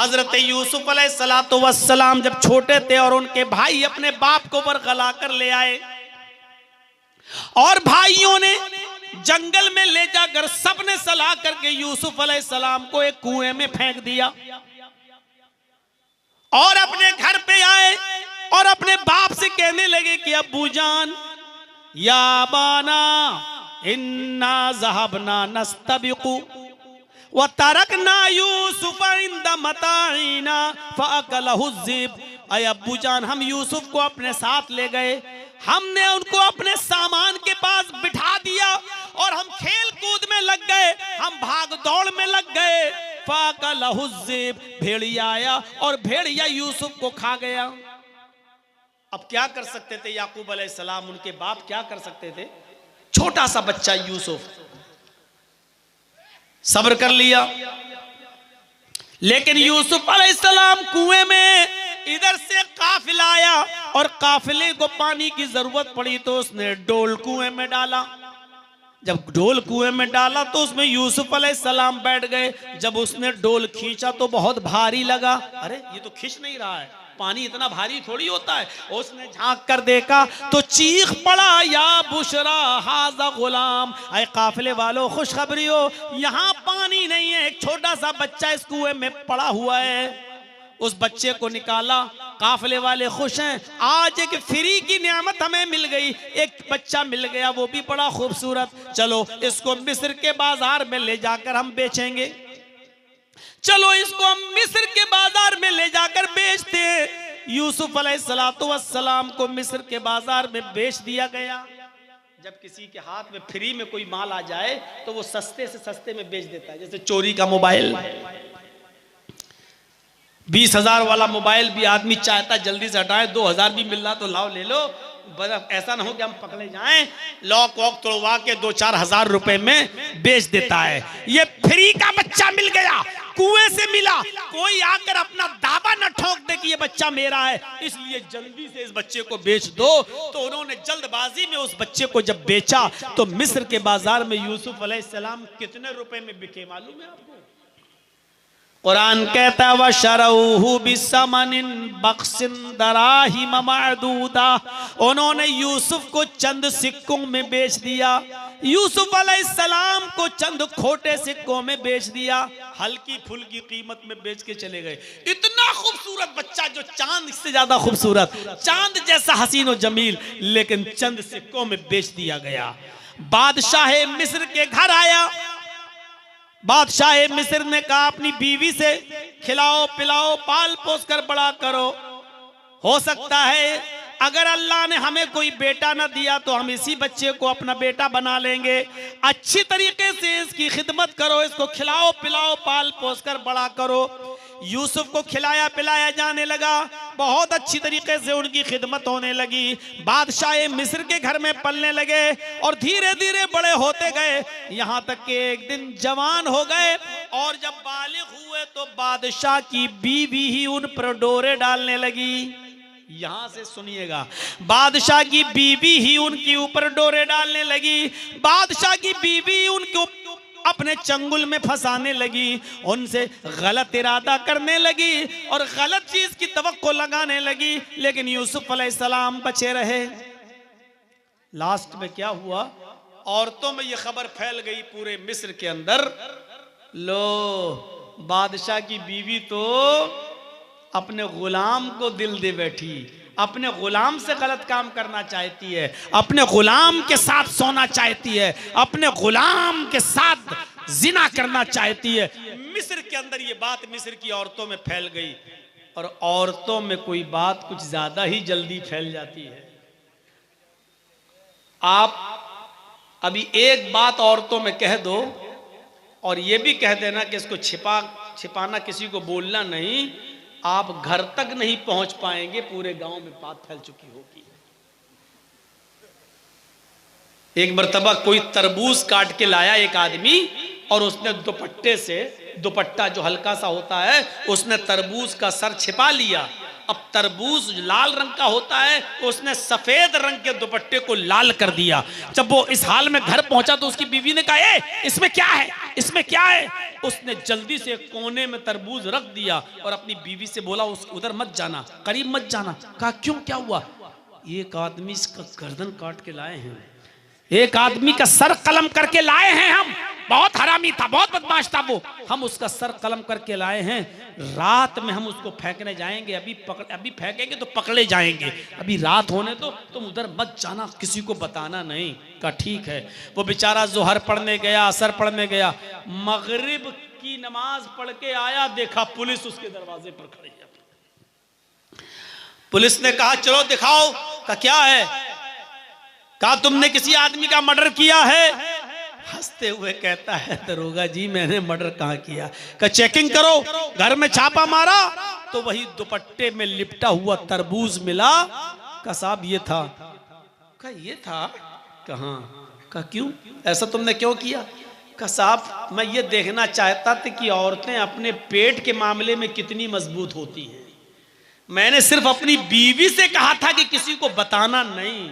हजरत यूसुफ अलैहिस्सलातु वस्सलाम जब छोटे थे और उनके भाई अपने बाप को बरगला कर ले आए और भाइयों ने जंगल में ले जाकर सबने सलाह करके यूसुफ अलैहिस्सलाम को एक कुएं में फेंक दिया और अपने घर पे आए और अपने बाप से कहने लगे कि अब्बू जान या बाना इन्ना ज़हबना नस्तबिकु व तरकना यूसुफ इंद मताइना फअकलहु ज़िब। अय अब्बू जान, हम यूसुफ को अपने साथ ले गए, हमने उनको अपने सामान के पास बिठा दिया और हम खेल कूद में लग गए, हम भाग दौड़ में लग गए। फअकलहु ज़िब, भेड़िया आया और भेड़िया यूसुफ को खा गया। अब क्या कर सकते थे याकूब अलैहिस्सलाम, उनके बाप क्या कर सकते थे? छोटा सा बच्चा यूसुफ सब्र कर लिया, लेकिन यूसुफ अलैहिस्सलाम कुएं में इधर से काफिला आया और काफिले को पानी की जरूरत पड़ी तो उसने डोल कुएं में डाला। जब डोल कुएं में डाला तो उसमें यूसुफ अलैहिस्सलाम बैठ गए। जब उसने डोल खींचा तो बहुत भारी लगा, अरे ये तो खींच नहीं रहा है, पानी इतना भारी थोड़ी होता है। उसने झांक कर देखा तो चीख पड़ा, या बुशरा हाजा गुलाम, अय काफिले वालों खुशखबरी हो, यहाँ पानी नहीं है, एक छोटा सा बच्चा इस कुएं में पड़ा हुआ है। उस बच्चे को निकाला, काफिले वाले खुश हैं, आज एक फ्री की नियामत हमें मिल गई, एक बच्चा मिल गया, वो भी बड़ा खूबसूरत, चलो इसको मिस्र के बाजार में ले जाकर हम बेचेंगे, चलो इसको हम मिस्र के बाजार में ले जाकर बेचते हैं। यूसुफ अलैहिस्सलातु वस्सलाम को मिस्र के बाजार में बेच दिया गया। जब किसी के हाथ में फ्री में कोई माल आ जाए तो वो सस्ते से सस्ते में बेच देता है। जैसे चोरी का मोबाइल, 20,000 वाला मोबाइल भी आदमी चाहता जल्दी से हटाए, 2,000 भी मिल रहा तो लाओ ले लो, ऐसा ना हो कि हम पकड़े जाएं, लॉक वॉक तोड़वा के 2-4 हजार रुपए में बेच देता है। ये फ्री का बच्चा मिल गया, कुएं से मिला, कोई आकर अपना दावा न ठोक दे कि ये बच्चा मेरा है, इसलिए जल्दी से इस बच्चे को बेच दो। तो उन्होंने जल्दबाजी में उस बच्चे को जब बेचा तो मिस्र के बाजार में यूसुफ अलैहिस्सलाम कितने रुपए में बिके मालूम है आपको? कुरान कहता है वशरऊहु बिसमनिन बख्सिन दराहिम मअदूदा, उन्होंने यूसुफ को चंद सिक्कों में बेच दिया, यूसुफ अलैहिस्सलाम को चंद खोटे सिक्कों में बेच दिया, हल्की फुल्की कीमत में बेच के चले गए। इतना खूबसूरत बच्चा जो चांद से ज्यादा खूबसूरत, चांद जैसा हसीन और जमील, लेकिन चंद सिक्कों में बेच दिया गया। बादशाह मिस्र के घर आया, बादशाह मिस्र ने कहा अपनी बीवी से खिलाओ पिलाओ पाल पोस कर बड़ा करो, हो सकता है अगर अल्लाह ने हमें कोई बेटा ना दिया तो हम इसी बच्चे को अपना बेटा बना लेंगे, अच्छी तरीके से इसकी खिदमत करो, इसको खिलाओ पिलाओ पाल पोस कर बड़ा करो। यूसुफ को खिलाया पिलाया जाने लगा, बहुत अच्छी तरीके से उनकी खिदमत होने लगी, बादशाह मिस्र के घर में पलने लगे और धीरे धीरे बड़े होते गए, यहाँ तक कि एक दिन जवान हो गए और जब बालिग हुए तो बादशाह की बीवी ही उन पर डोरे डालने लगी। यहां से सुनिएगा, बादशाह की बीवी ही उनके ऊपर डोरे डालने लगी, बादशाह की बीवी उनको अपने चंगुल में फंसाने लगी, उनसे गलत इरादा करने लगी और गलत चीज की तवक्को लगाने लगी, लेकिन यूसुफ अलैहिस्सलाम बचे रहे। लास्ट में क्या हुआ, औरतों में यह खबर फैल गई पूरे मिस्र के अंदर, लो बादशाह की बीवी तो अपने गुलाम को दिल दे बैठी, अपने गुलाम से गलत काम करना चाहती है, अपने गुलाम के साथ सोना चाहती है, अपने गुलाम के साथ जिना करना चाहती है। मिस्र के अंदर ये बात मिस्र की औरतों में फैल गई और औरतों में कोई बात कुछ ज्यादा ही जल्दी फैल जाती है। आप अभी एक बात औरतों में कह दो और ये भी कह देना कि इसको छिपाना किसी को बोलना नहीं, आप घर तक नहीं पहुंच पाएंगे, पूरे गांव में बात फैल चुकी होगी। एक मर्तबा कोई तरबूज काट के लाया एक आदमी और उसने दुपट्टे से, दुपट्टा जो हल्का सा होता है, उसने तरबूज का सर छिपा लिया अब तरबूज लाल रंग का होता है, तो उसने सफेद रंग के दुपट्टे को लाल कर दिया। जब वो इस हाल में घर पहुंचा तो उसकी बीवी ने कहा, ए, इसमें क्या है, इसमें क्या है? उसने जल्दी से कोने में तरबूज रख दिया और अपनी बीवी से बोला, उधर मत जाना, करीब मत जाना। कहा क्यों, क्या हुआ? एक आदमी इसका गर्दन काट के लाए हैं, एक आदमी का सर कलम करके लाए हैं हम। बहुत हरामी था, बहुत बदमाश था वो, हम उसका सर कलम करके लाए हैं। रात में हम उसको फेंकने जाएंगे, अभी फेंकेंगे तो पकड़े जाएंगे, अभी रात होने दो, तुम उधर मत जाना, किसी को बताना नहीं। कहा ठीक है। वो बेचारा जोहर पढ़ने गया, असर पढ़ने गया, मगरिब की नमाज पढ़ के आया, देखा पुलिस उसके दरवाजे पर खड़ी है। पुलिस ने कहा चलो दिखाओ। कहा क्या है? कहा तुमने किसी आदमी का मर्डर किया है? हंसते हुए कहता है, दरोगा जी मैंने मर्डर कहां किया। कहा चेकिंग करो। घर में छापा मारा तो वही दुपट्टे में लिपटा हुआ तरबूज मिला। कहा साहब ये था। कहा ये था? कहां? कहा क्यों, ऐसा तुमने क्यों किया? कहा साहब मैं ये देखना चाहता था कि औरतें अपने पेट के मामले में कितनी मजबूत होती हैं। मैंने सिर्फ अपनी बीवी से कहा था कि किसी को बताना नहीं,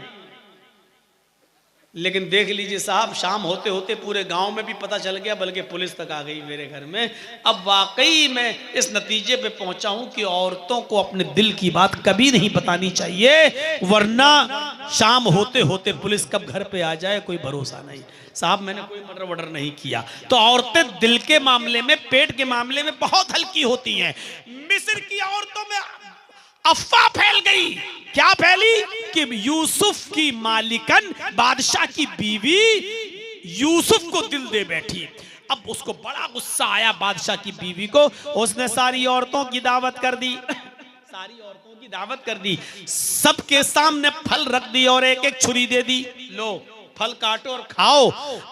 लेकिन देख लीजिए साहब, शाम होते होते पूरे गांव में भी पता चल गया, बल्कि पुलिस तक आ गई मेरे घर में। अब वाकई मैं इस नतीजे पे पहुंचा हूं कि औरतों को अपने दिल की बात कभी नहीं बतानी चाहिए, वरना शाम होते होते पुलिस कब घर पे आ जाए कोई भरोसा नहीं। साहब मैंने कोई मर्डर वर्डर नहीं किया। तो औरतें दिल के मामले में, पेट के मामले में बहुत हल्की होती हैं। मिस्र की औरतों में अफवाह फैल गई। क्या फैली? कि यूसुफ की मालिकन, बादशाह की बीवी यूसुफ को दिल दे बैठी। अब उसको बड़ा गुस्सा आया बादशाह की बीवी को। उसने सारी औरतों की दावत कर दी, सारी औरतों की दावत कर दी, सबके सामने फल रख दी और एक एक छुरी दे दी, लो फल काटो और खाओ।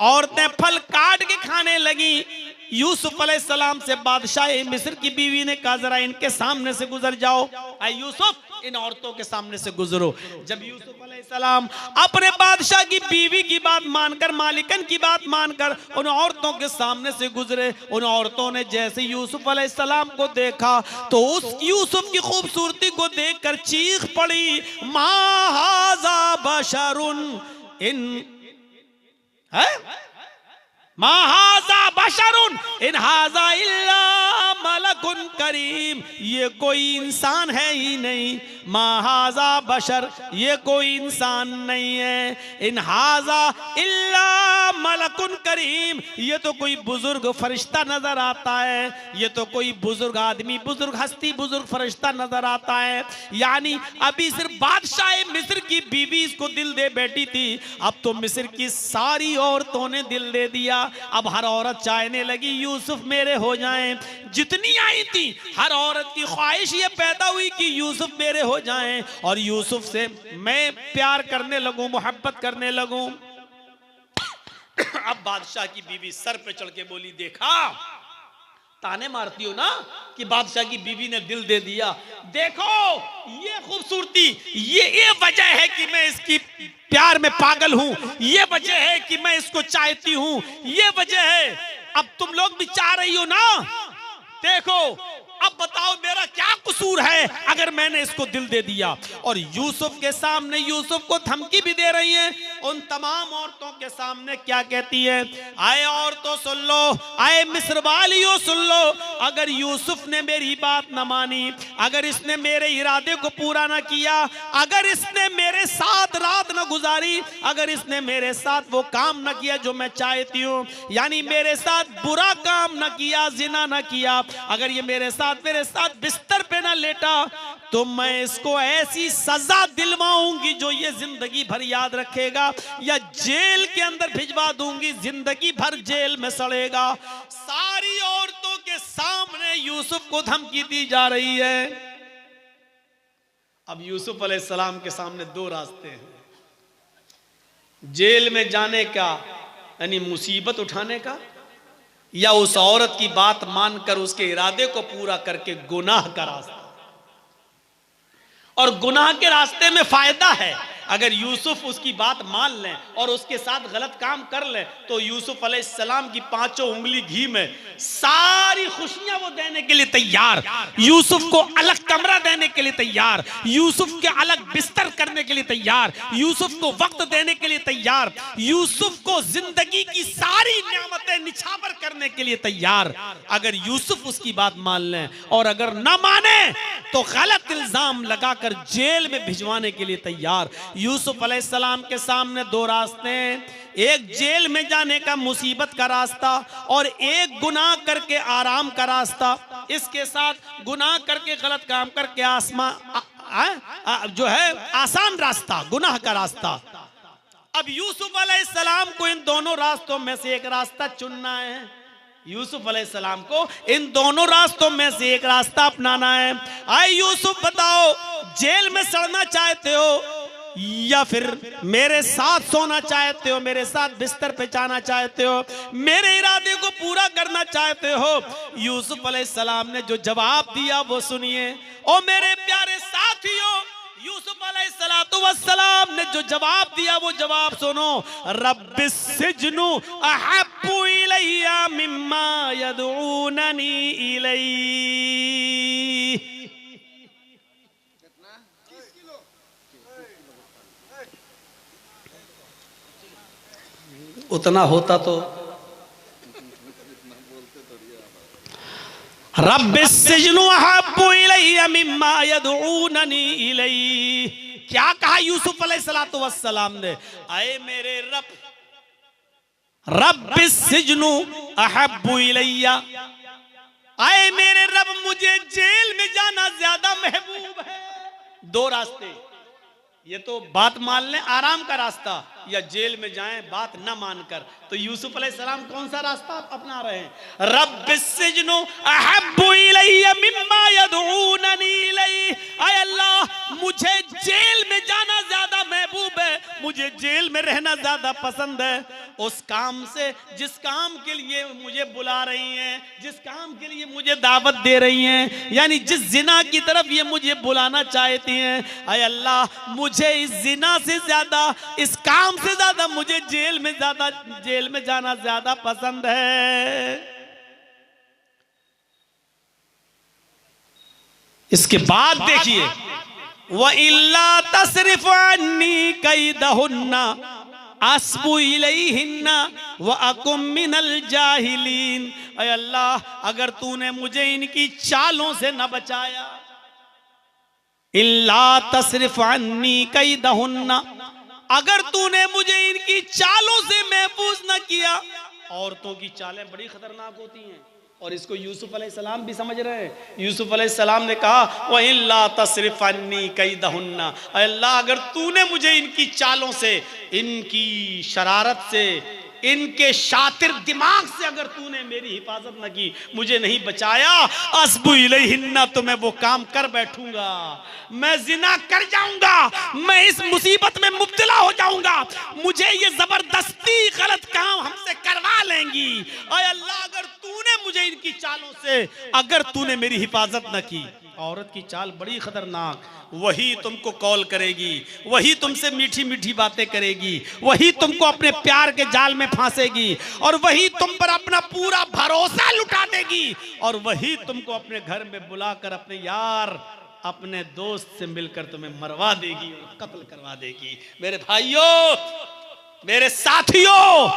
औरतें फल काट के खाने लगी। यूसुफ अलैहिस्सलाम से बादशाह मिस्र की बीवी ने कहा जरा इनके सामने से गुजर जाओ। आए यूसुफ इन औरतों के सामने से गुजरो। जब यूसुफ अलैहिस्सलाम अपने बादशाह की बीवी की बात मानकर, मालिकन की बात मानकर उन औरतों के सामने से गुजरे, उन औरतों ने जैसे यूसुफ अलैहिस्सलाम को देखा तो उस यूसुफ की खूबसूरती को देखकर चीख पड़ी, मा हाज़ा बशरुन इन है मा हाज़ा बशरुन इन हाज़ा इल्ला मलकुन करीम। ये कोई इंसान है ही नहीं। मा हाज़ा बशर, ये कोई इंसान नहीं है। इन हाज़ा इल्ला मलकुन करीम, ये तो कोई बुजुर्ग फरिश्ता नजर आता है, ये तो कोई बुजुर्ग आदमी, बुजुर्ग हस्ती, बुजुर्ग फरिश्ता नजर आता है। यानी अभी सिर्फ बादशाह मिस्र की बीवी इसको दिल दे बैठी थी, अब तो मिस्र की सारी औरतों ने दिल दे दिया। अब हर औरत चाहने लगी यूसुफ मेरे हो जाएं। जितनी आई थी हर औरत की ख्वाहिश ये पैदा हुई कि यूसुफ मेरे हो जाएं और यूसुफ से मैं प्यार करने लगूं, मोहब्बत करने लगूं। अब बादशाह की बीवी सर पे चढ़ के बोली, देखा ताने मारती हो ना कि बादशाह की बीवी ने दिल दे दिया, देखो ये खूबसूरती, ये वजह है कि मैं इसकी प्यार में पागल हूं, ये वजह है कि मैं इसको चाहती हूं, ये वजह है। अब तुम लोग भी चाह रही हो ना, देखो अब बताओ मेरा क्या कसूर है अगर मैंने इसको दिल दे दिया। और यूसुफ के सामने यूसुफ को धमकी भी दे रही है। उन तमाम औरतों के सामने क्या कहती है, आए औरतों सुन लो, आए मिस्र वालियों सुन लो, अगर यूसुफ ने मेरी बात न मानी, अगर इसने मेरे इरादे को पूरा न किया, अगर इसने मेरे साथ रात न गुजारी, अगर इसने मेरे साथ वो काम न किया जो मैं चाहती हूँ, यानी मेरे साथ बुरा काम न किया, जिना न किया, अगर ये मेरे साथ बिस्तर पे ना लेटा, तो मैं इसको ऐसी सजा दिलवाऊंगी जो ये जिंदगी भर याद रखेगा, या जेल के अंदर भिजवा दूंगी, जिंदगी भर जेल में सड़ेगा। सारी औरतों के सामने यूसुफ को धमकी दी जा रही है। अब यूसुफ अलैहिस्सलाम के सामने दो रास्ते हैं, जेल में जाने का यानी मुसीबत उठाने का, या उस औरत की बात मानकर उसके इरादे को पूरा करके गुनाह का रास्ता। और गुनाह के रास्ते में फायदा है, अगर यूसुफ उसकी बात मान लें और उसके साथ गलत काम कर लें तो यूसुफ अलैहिस्सलाम की 5 उंगली घी में सारी खुशियां वो देने के लिए तैयार, यूसुफ को अलग कमरा देने के लिए तैयार, यूसुफ के अलग बिस्तर करने के लिए तैयार, यूसुफ को वक्त देने के लिए तैयार, यूसुफ को जिंदगी की सारी नेमतें निछावर करने के लिए तैयार। अगर यूसुफ उसकी बात मान लें और अगर ना माने तो गलत इल्जाम लगाकर जेल में भिजवाने के लिए तैयार। यूसुफ अलैहिस्सलाम के सामने 2 रास्ते हैं, एक जेल में जाने का मुसीबत का रास्ता और एक गुनाह करके आराम का रास्ता। इसके साथ गुनाह करके गलत काम करके जो है आसान रास्ता, गुनाह का रास्ता। अब यूसुफ अलैहिस्सलाम को इन दोनों रास्तों में से एक रास्ता चुनना है। यूसुफ अलैहिस्सलाम को इन दोनों रास्तों में से एक रास्ता अपनाना है। आए यूसुफ बताओ, जेल में सड़ना चाहते हो या फिर मेरे साथ सोना चाहते हो, मेरे साथ बिस्तर पे जाना चाहते हो, मेरे इरादे को पूरा करना चाहते हो? यूसुफ अलैहिस्सलाम ने जो जवाब दिया वो सुनिए। ओ मेरे प्यारे साथियों, यूसुफ अलैहिस्सलाम ने जो जवाब दिया वो जवाब सुनो। रब्बिस सिजनु अहब्बु इलैया मिम्मा यदऊननी इलैहि। उतना होता तो रब्बिस सिजनु अहब्बु इलैया मिम्मा यदऊननी इलैहि। क्या कहा यूसुफ अलैहिस्सलाम ने? आए मेरे रब, रब्बिस सिजनु अहब्बु इलैया, आए मेरे रब मुझे जेल में जाना ज्यादा महबूब है। 2 रास्ते, ये तो बात मान लें आराम का रास्ता, या जेल में जाएं बात न मानकर। तो यूसुफ अलैहिस्सलाम कौन सा रास्ता अपना रहे हैं? रब्बिस सिजनु अहब्बु इलैया मिम्मा यदऊननी इलैहि। आय अल्लाह, मुझे जेल में जाना ज्यादा महबूब है, मुझे जेल में रहना ज्यादा पसंद है उस काम से जिस काम के लिए मुझे बुला रही हैं, जिस काम के लिए मुझे दावत दे रही हैं, यानी जिस जिना की तरफ ये मुझे बुलाना चाहती हैं। आय अल्लाह, मुझे इस जिना से ज्यादा, इस काम से ज्यादा मुझे जेल में जाना ज्यादा पसंद है। इसके बाद देखिए, व इल्ला तसरिफ अन्नी कैदहुन्ना अस्बु इलैहिन्ना व अकुम मिनल जाहिलीन। ऐ अल्लाह, अगर तूने मुझे इनकी चालों से न बचाया, इल्ला तसरिफ अन्नी कैदहुन्ना, अगर तूने मुझे इनकी चालों से महफूज न किया। औरतों की चालें बड़ी खतरनाक होती हैं और इसको यूसुफ अलैहिस्सलाम भी समझ रहे हैं। यूसुफ अलैहिस्सलाम ने कहा, व इल्ला तसरिफ अन्नी कैदहुन्ना, अल्लाह अगर तूने मुझे इनकी चालों से, इनकी शरारत से, इनके शातिर दिमाग से अगर तूने मेरी हिफाजत न की, मुझे नहीं बचाया, अस्बु इलैहिन्ना, तो मैं वो काम कर बैठूंगा, मैं जिना कर जाऊंगा, मैं इस मुसीबत में मुब्तला हो जाऊंगा, मुझे ये जबरदस्ती गलत काम हमसे करवा लेंगी। ऐ अल्लाह, अगर तूने मुझे इनकी चालों से, अगर तूने मेरी हिफाजत न की। औरत की चाल बड़ी खतरनाक, वही तुमको कॉल करेगी, वही तुमसे मीठी मीठी बातें करेगी, वही तुमको अपने प्यार के जाल में फांसेगी और वही तुम पर अपना पूरा भरोसा लुटा देगी और वही तुमको अपने घर में बुलाकर अपने यार, अपने दोस्त से मिलकर तुम्हें मरवा देगी और कत्ल करवा देगी। मेरे भाइयों, मेरे साथियों,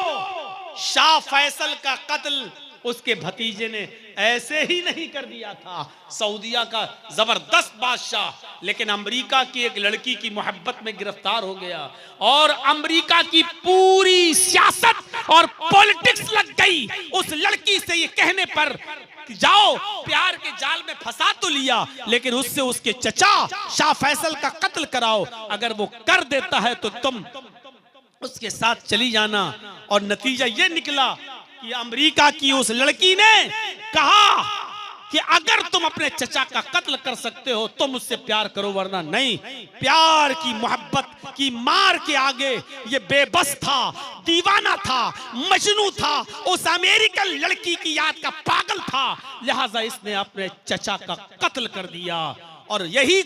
शाह फैसल का कत्ल उसके भतीजे ने ऐसे ही नहीं कर दिया था। सऊदिया का जबरदस्त बादशाह, लेकिन अमेरिका की एक लड़की की मोहब्बत में गिरफ्तार हो गया और अमेरिका की पूरी सियासत और पॉलिटिक्स लग गई उस लड़की से ये कहने पर कि जाओ प्यार के जाल में फंसा तो लिया, लेकिन उससे उसके चचा शाह फैसल का कत्ल कराओ, अगर वो कर देता है तो तुम उसके साथ चली जाना। और नतीजा ये निकला कि अमेरिका की उस लड़की ने कहा कि अगर तुम अपने चचा का कत्ल कर सकते हो तो मुझसे प्यार करो, वरना नहीं। प्यार की मोहब्बत की मार के आगे ये बेबस था, दीवाना था, मजनू था, उस अमेरिकन लड़की की याद का पागल था, लिहाजा इसने अपने चचा का कत्ल कर दिया और यही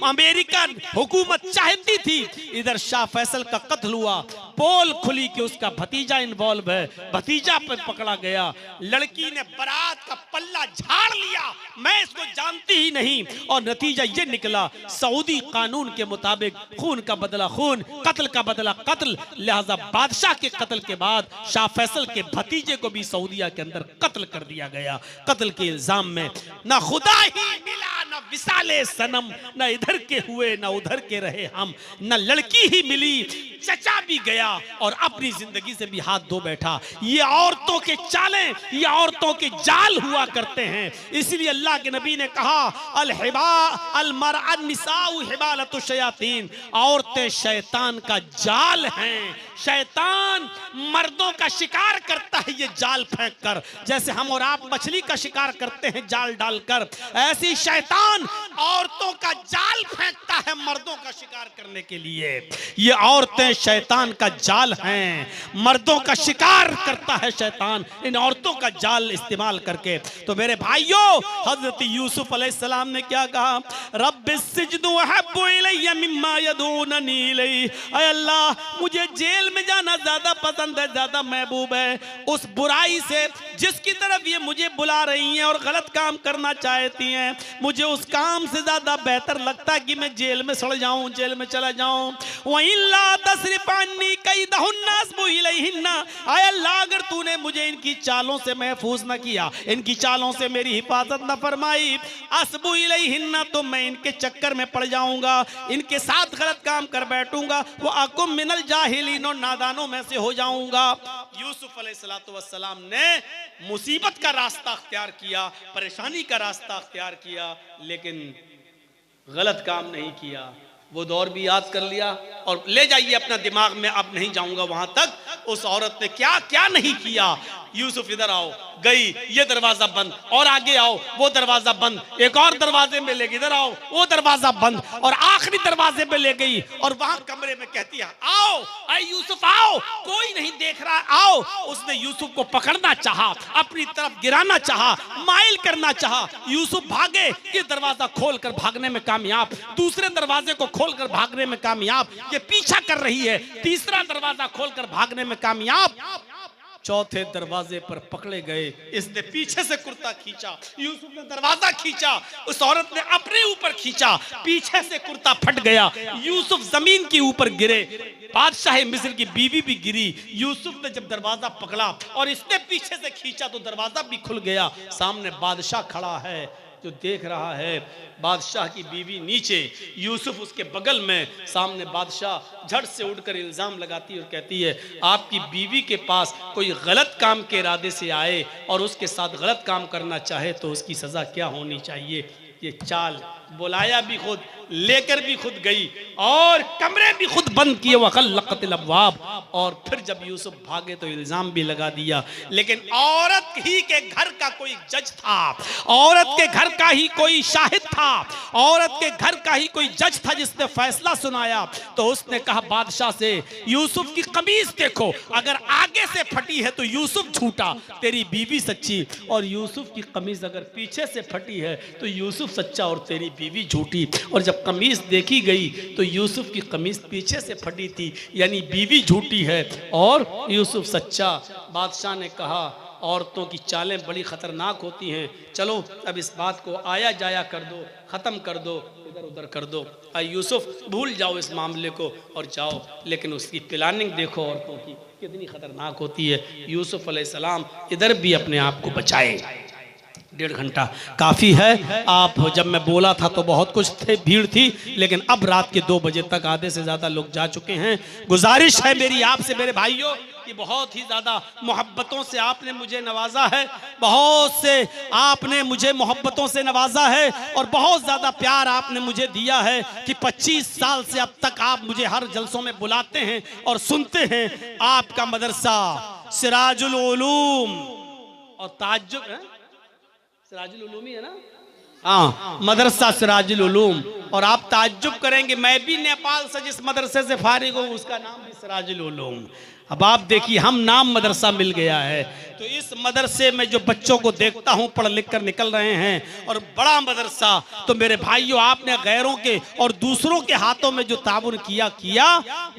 अमेरिका हुकूमत चाहती थी। इधर शाह फैसल का कत्ल हुआ, पोल खुली कि उसका भतीजा इन्वॉल्व है, भतीजा पे पकड़ा गया। लड़की ने बारात का पल्ला झाड़ लिया, मैं इसको जानती ही नहीं, और नतीजा ये निकला सऊदी कानून के मुताबिक खून का बदला खून, कत्ल का बदला कत्ल। लिहाजा बादशाह के कत्ल के बाद शाह फैसल के भतीजे को भी सऊदिया के अंदर कत्ल कर दिया गया। कत्ल के इल्जाम में ना खुदा ही मिला, ना विसाले सनम, ना इधर के हुए ना उधर के रहे हम, ना लड़की ही मिली, चचा भी गया और अपनी जिंदगी से भी हाथ धो बैठा। ये औरतों के चालें, ये औरतों के जाल हुआ करते हैं। इसलिए अल्लाह के नबी ने कहा अल-निसाउ हिबालतु शयातीन, औरतें शैतान का जाल हैं। शैतान मर्दों का शिकार करता है ये जाल फेंक कर, जैसे हम और आप मछली का शिकार करते हैं जाल डालकर, ऐसी शैतान औरतों का जाल फेंकता है मर्दों का शिकार करने के लिए। ये औरतें शैतान का जाल हैं, मर्दों का शिकार करता है शैतान इन औरतों का जाल इस्तेमाल करके। तो मेरे भाइयों, हजरत यूसुफ अलैहिस्सलाम ने क्या कहा, रब्बिस्सिज्नु अहब्बु इलैया मिम्मा यदूननी इलैहि, ऐ अल्लाह मुझे जेल में जाना ज्यादा पसंद है, ज्यादा महबूब है उस बुराई से जिसकी तरफ ये मुझे बुला रही हैं और गलत काम करना चाहती हैं। मुझे उस काम से ज्यादा बेहतर लगता है कि मैं जेल में सड़ जाऊं, जेल में चला जाऊं। वइल्ला तस्रिफानी कैदहुन्ना अस्बु इलैहिन्ना, ऐ अल्लाह अगर तूने मुझे इनकी चालों से महफूज न किया, इनकी चालों से मेरी हिफाजत न फरमाई, अस्बु इलैहिन्ना तो मैं इनके चक्कर में पड़ जाऊंगा, इनके साथ गलत काम कर बैठूंगा, वो अकुम मिनल जाहिलीन, नादानों में से हो जाऊंगा। यूसुफ अलैहिस्सलातु वस्सलाम ने मुसीबत का रास्ता अख्तियार किया, परेशानी का रास्ता अख्तियार किया, लेकिन गलत काम नहीं किया। वो दौर भी याद कर लिया और ले जाइए अपना दिमाग में, अब नहीं जाऊंगा वहां तक। उस औरत ने क्या क्या नहीं किया। यूसुफ इधर आओ, गई, ये दरवाजा बंद, और आगे आओ, वो दरवाजा बंद, एक और दरवाजे में ले गई, इधर आओ, वो दरवाजा बंद, और आखिरी दरवाजे में ले गई और वहां कमरे में कहती है आओ, अरे यूसुफ आओ, कोई नहीं देख रहा, आओ। उसने यूसुफ को पकड़ना चाहा, अपनी तरफ गिराना चाहा, माइल करना चाहा। यूसुफ भागे, ये दरवाजा खोलकर भागने में कामयाब, दूसरे दरवाजे को खोलकर भागने में कामयाब, ये पीछा कर रही है, तीसरा दरवाजा खोलकर भागने में कामयाब, चौथे दरवाजे पर पकड़े गए। इसने पीछे से कुर्ता खींचा, यूसुफ ने दरवाजा खींचा, उस औरत ने अपने ऊपर खींचा, पीछे से कुर्ता फट गया, यूसुफ जमीन के ऊपर गिरे, बादशाह मिस्र की बीवी भी गिरी। यूसुफ ने जब दरवाजा पकड़ा और इसने पीछे से खींचा तो दरवाजा भी खुल गया। सामने बादशाह खड़ा है जो देख रहा है, बादशाह की बीवी नीचे, यूसुफ उसके बगल में, सामने बादशाह झट से उठकर इल्जाम लगाती है और कहती है आपकी बीवी के पास कोई गलत काम के इरादे से आए और उसके साथ गलत काम करना चाहे तो उसकी सजा क्या होनी चाहिए। ये चाल, बुलाया भी खुद, लेकर भी खुद गई और कमरे भी खुद बंद किए, वग़ल्क़तिल अब्वाब, और फिर जब यूसुफ भागे तो इल्जाम भी लगा दिया। लेकिन औरत ही के घर का कोई जज था, औरत के घर का ही कोई शाहिद था, औरत के घर का ही कोई जज था जिसने फैसला सुनाया। तो उसने कहा बादशाह से, यूसुफ की कमीज देखो, अगर आगे से फटी है तो यूसुफ झूठा, तेरी बीवी सच्ची, और यूसुफ की कमीज अगर पीछे से फटी है तो यूसुफ सच्चा और तेरी बीवी झूठी। और जब कमीज देखी गई तो यूसुफ की कमीज पीछे से फटी थी, यानी बीवी झूठी है और यूसुफ सच्चा। बादशाह ने कहा औरतों की चालें बड़ी खतरनाक होती हैं, चलो अब इस बात को आया जाया कर दो, ख़त्म कर दो, इधर उधर कर दो, यूसुफ भूल जाओ इस मामले को और जाओ। लेकिन उसकी प्लानिंग देखो औरतों की कितनी खतरनाक होती है। यूसुफ अलैहिस्सलाम इधर भी अपने आप को बचाए। 1.5 घंटा काफ़ी है। आप जब मैं बोला था तो बहुत कुछ थे, भीड़ थी, लेकिन अब रात के 2 बजे तक आधे से ज़्यादा लोग जा चुके हैं। गुजारिश है मेरी आपसे मेरे भाइयों कि बहुत ही ज़्यादा मोहब्बतों से आपने मुझे नवाजा है, बहुत से आपने मुझे मोहब्बतों से नवाजा है और बहुत ज़्यादा प्यार आपने मुझे दिया है कि 25 साल से अब तक आप मुझे हर जलसों में बुलाते हैं और सुनते हैं। आपका मदरसा सिराजुल उलूम और ताज्जुब है, सिराजुल उलूम ही है ना, हाँ, मदरसा सिराजुल उलूम। और आप ताज्जुब करेंगे, मैं भी नेपाल से जिस मदरसे से फारिग हूँ उसका नाम भी सिराजुल उलूम। अब आप देखिए, हम नाम मदरसा मिल गया है, तो इस मदरसे में जो बच्चों को देखता हूं पढ़ लिख कर निकल रहे हैं, और बड़ा मदरसा, तो मेरे भाइयों आपने गैरों के और दूसरों के हाथों में जो ताबुन किया,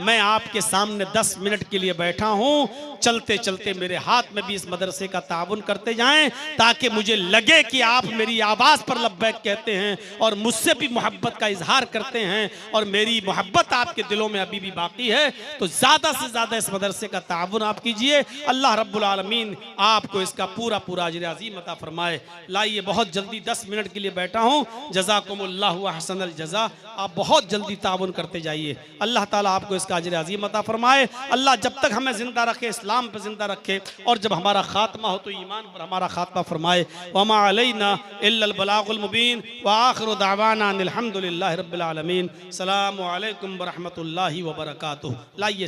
मैं आपके सामने 10 मिनट के लिए बैठा हूं, चलते चलते मेरे हाथ में भी इस मदरसे का ताबुन करते जाएं, ताकि मुझे लगे कि आप मेरी आवाज़ पर लब्बैक कहते हैं और मुझसे भी मोहब्बत का इजहार करते हैं, और मेरी मोहब्बत आपके दिलों में अभी भी बाकी है। तो ज़्यादा से ज़्यादा इस मदरसे का ताबुन आप कीजिए। अल्लाह रब्बुल आलमीन आपको इसका पूरा पूरा अजर अज़ीम अता फरमाए। लाइए, बहुत जल्दी 10 मिनट के लिए बैठा हूँ। जज़ाकुमुल्लाहु अहसनल जज़ा। आप बहुत जल्दी ताबुन करते जाइए। अल्लाह ताला आपको इसका अजर अज़ीम अता फरमाए। अल्लाह जब तक हमें ज़िंदा रखे, इस्लाम पर ज़िंदा रखे, और जब हमारा खात्मा हो तो ईमान पर हमारा खात्मा फरमाए। वमा अलैना इल्लल बलागुल मुबीन व आखिरु दावाना अनिल हम्दुलिल्लाहि रब्बिल आलमीन। अस्सलामु अलैकुम व रहमतुल्लाहि व बरकातुहू। लाइए।